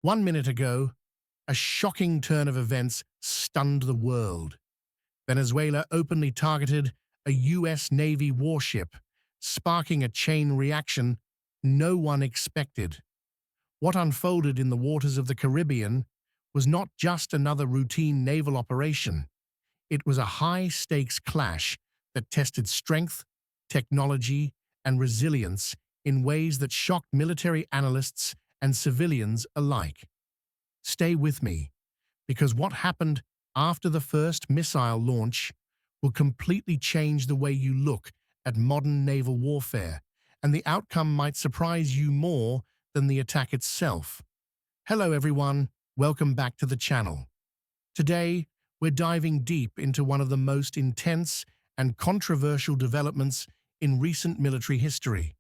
1 minute ago, a shocking turn of events stunned the world. Venezuela openly targeted a US Navy warship, sparking a chain reaction no one expected. What unfolded in the waters of the Caribbean was not just another routine naval operation. It was a high-stakes clash that tested strength, technology, and resilience in ways that shocked military analysts and civilians alike. Stay with me, because what happened after the first missile launch will completely change the way you look at modern naval warfare, and the outcome might surprise you more than the attack itself. Hello everyone, welcome back to the channel. Today, we're diving deep into one of the most intense and controversial developments in recent military history,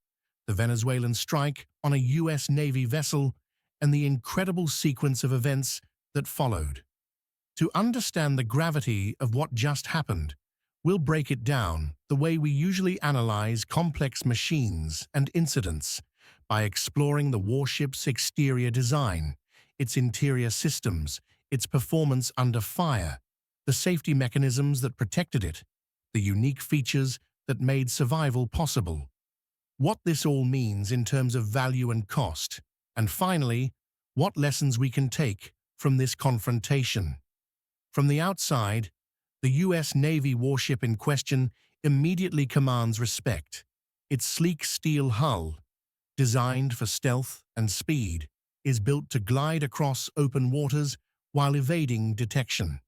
the Venezuelan strike on a US Navy vessel and the incredible sequence of events that followed. To understand the gravity of what just happened, we'll break it down the way we usually analyze complex machines and incidents, by exploring the warship's exterior design, its interior systems, its performance under fire, the safety mechanisms that protected it, the unique features that made survival possible, what this all means in terms of value and cost, and finally, what lessons we can take from this confrontation. From the outside, the US Navy warship in question immediately commands respect. Its sleek steel hull, designed for stealth and speed, is built to glide across open waters while evading detection.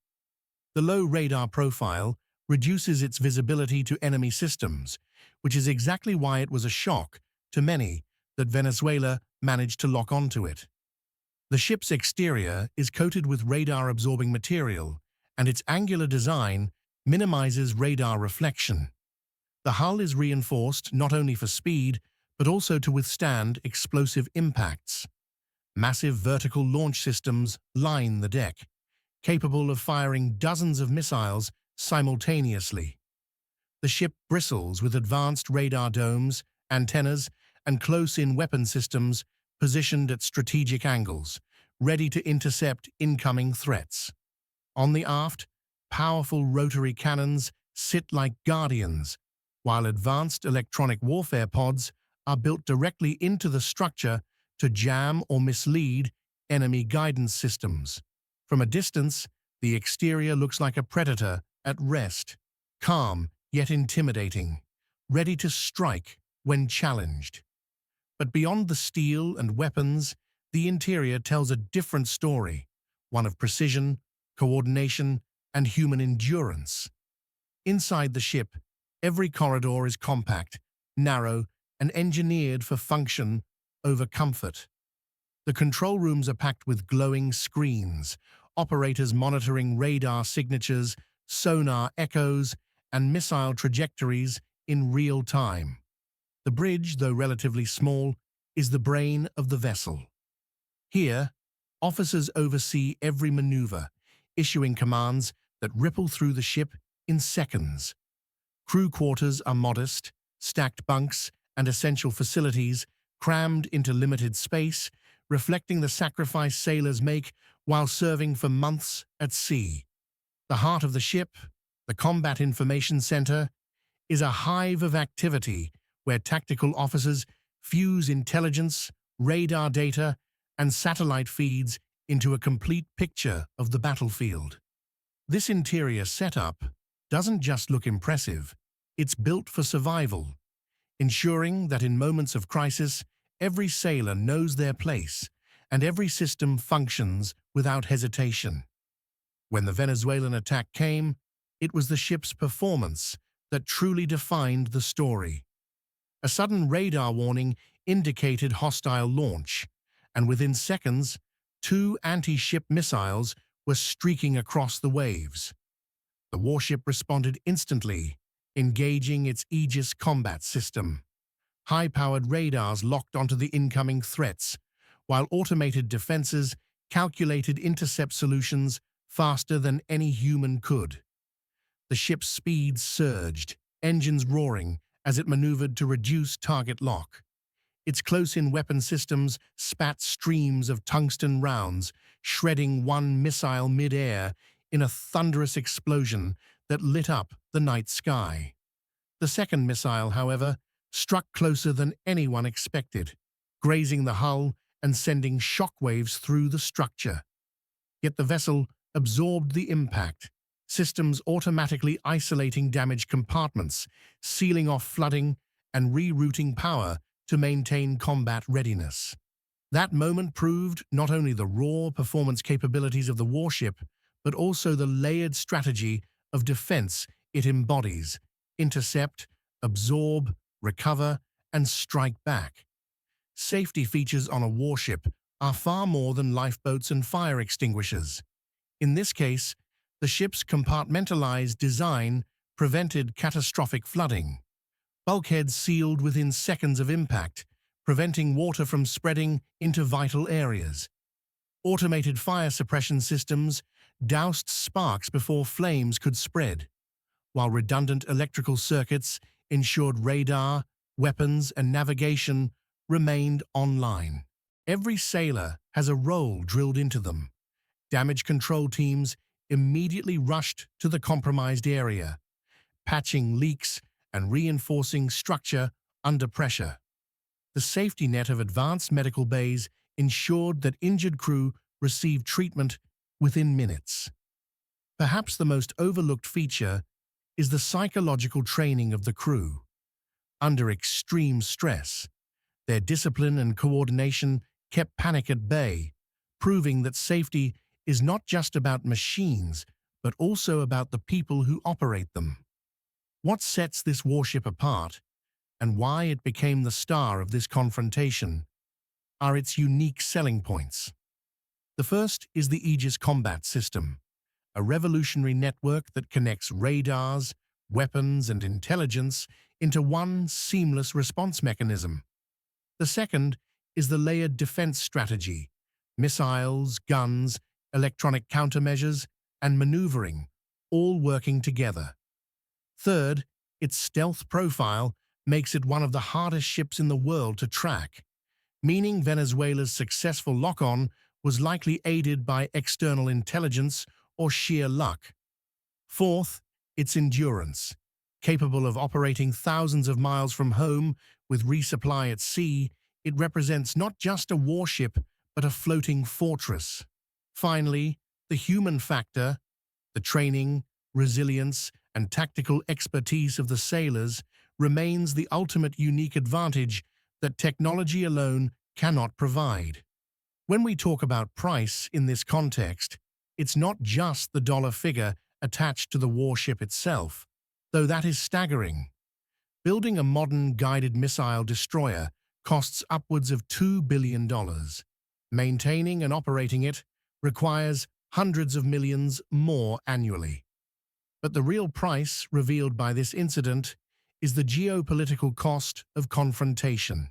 The low radar profile reduces its visibility to enemy systems, which is exactly why it was a shock to many that Venezuela managed to lock onto it. The ship's exterior is coated with radar-absorbing material, and its angular design minimizes radar reflection. The hull is reinforced not only for speed, but also to withstand explosive impacts. Massive vertical launch systems line the deck, capable of firing dozens of missiles simultaneously. The ship bristles with advanced radar domes, antennas, and close-in weapon systems positioned at strategic angles, ready to intercept incoming threats. On the aft, powerful rotary cannons sit like guardians, while advanced electronic warfare pods are built directly into the structure to jam or mislead enemy guidance systems. From a distance, the exterior looks like a predator at rest, calm yet intimidating, ready to strike when challenged. But beyond the steel and weapons, the interior tells a different story, one of precision, coordination, and human endurance. Inside the ship, every corridor is compact, narrow, and engineered for function over comfort. The control rooms are packed with glowing screens, operators monitoring radar signatures, sonar echoes, and missile trajectories in real time. The bridge, though relatively small, is the brain of the vessel. Here, officers oversee every maneuver, issuing commands that ripple through the ship in seconds. Crew quarters are modest, stacked bunks and essential facilities crammed into limited space, reflecting the sacrifice sailors make while serving for months at sea. The heart of the ship, the Combat Information Center, is a hive of activity where tactical officers fuse intelligence, radar data, and satellite feeds into a complete picture of the battlefield. This interior setup doesn't just look impressive, it's built for survival, ensuring that in moments of crisis, every sailor knows their place and every system functions without hesitation. When the Venezuelan attack came, it was the ship's performance that truly defined the story. A sudden radar warning indicated hostile launch, and within seconds, 2 anti-ship missiles were streaking across the waves. The warship responded instantly, engaging its Aegis combat system. High-powered radars locked onto the incoming threats, while automated defenses calculated intercept solutions faster than any human could. The ship's speed surged, engines roaring as it maneuvered to reduce target lock. Its close-in weapon systems spat streams of tungsten rounds, shredding one missile mid-air in a thunderous explosion that lit up the night sky. The second missile, however, struck closer than anyone expected, grazing the hull and sending shockwaves through the structure. Yet the vessel absorbed the impact, systems automatically isolating damaged compartments, sealing off flooding, and rerouting power to maintain combat readiness. That moment proved not only the raw performance capabilities of the warship, but also the layered strategy of defense it embodies: intercept, absorb, recover, and strike back. Safety features on a warship are far more than lifeboats and fire extinguishers. In this case, the ship's compartmentalized design prevented catastrophic flooding. Bulkheads sealed within seconds of impact, preventing water from spreading into vital areas. Automated fire suppression systems doused sparks before flames could spread, while redundant electrical circuits ensured radar, weapons, and navigation remained online. Every sailor has a role drilled into them. Damage control teams immediately rushed to the compromised area, patching leaks and reinforcing structure under pressure. The safety net of advanced medical bays ensured that injured crew received treatment within minutes. Perhaps the most overlooked feature is the psychological training of the crew. Under extreme stress, their discipline and coordination kept panic at bay, proving that safety is not just about machines, but also about the people who operate them. What sets this warship apart, and why it became the star of this confrontation, are its unique selling points. The first is the Aegis Combat System, a revolutionary network that connects radars, weapons, and intelligence into one seamless response mechanism. The second is the layered defense strategy: missiles, guns, electronic countermeasures, and maneuvering, all working together. Third, its stealth profile makes it one of the hardest ships in the world to track, meaning Venezuela's successful lock-on was likely aided by external intelligence or sheer luck. Fourth, its endurance. Capable of operating thousands of miles from home with resupply at sea, it represents not just a warship, but a floating fortress. Finally, the human factor, the training, resilience, and tactical expertise of the sailors remains the ultimate unique advantage that technology alone cannot provide. When we talk about price in this context, it's not just the dollar figure attached to the warship itself, though that is staggering. Building a modern guided missile destroyer costs upwards of $2 billion. Maintaining and operating it requires hundreds of millions more annually. But the real price revealed by this incident is the geopolitical cost of confrontation.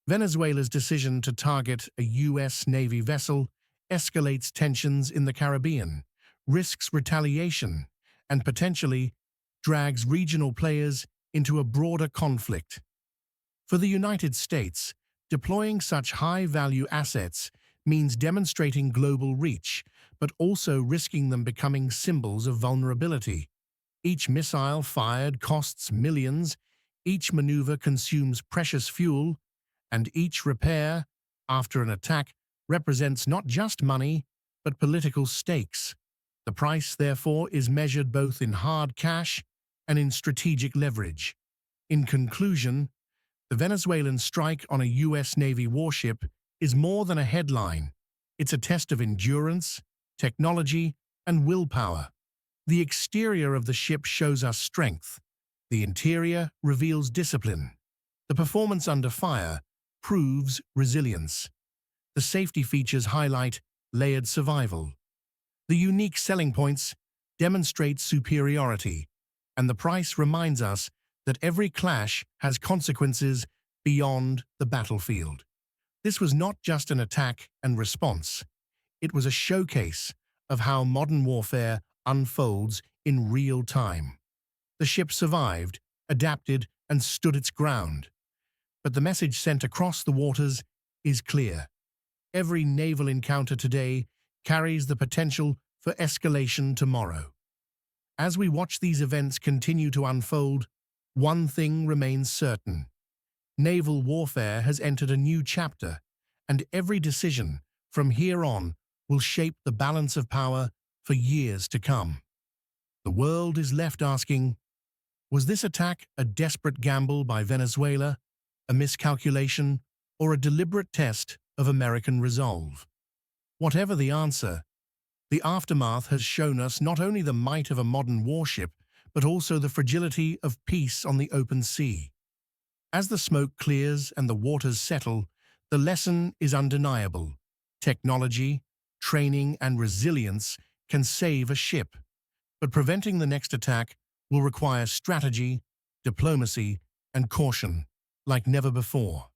Venezuela's decision to target a U.S. Navy vessel escalates tensions in the Caribbean, risks retaliation, and potentially drags regional players into a broader conflict. For the United States, deploying such high-value assets means demonstrating global reach, but also risking them becoming symbols of vulnerability. Each missile fired costs millions, each maneuver consumes precious fuel, and each repair, after an attack, represents not just money, but political stakes. The price, therefore, is measured both in hard cash and in strategic leverage. In conclusion, the Venezuelan strike on a U.S. Navy warship is more than a headline. It's a test of endurance, technology, and willpower. The exterior of the ship shows us strength. The interior reveals discipline. The performance under fire proves resilience. The safety features highlight layered survival. The unique selling points demonstrate superiority, and the price reminds us that every clash has consequences beyond the battlefield. This was not just an attack and response. It was a showcase of how modern warfare unfolds in real time. The ship survived, adapted, and stood its ground. But the message sent across the waters is clear. Every naval encounter today carries the potential for escalation tomorrow. As we watch these events continue to unfold, one thing remains certain. Naval warfare has entered a new chapter, and every decision from here on will shape the balance of power for years to come. The world is left asking, was this attack a desperate gamble by Venezuela, a miscalculation, or a deliberate test of American resolve? Whatever the answer, the aftermath has shown us not only the might of a modern warship, but also the fragility of peace on the open sea. As the smoke clears and the waters settle, the lesson is undeniable. Technology, training, and resilience can save a ship, but preventing the next attack will require strategy, diplomacy, and caution like never before.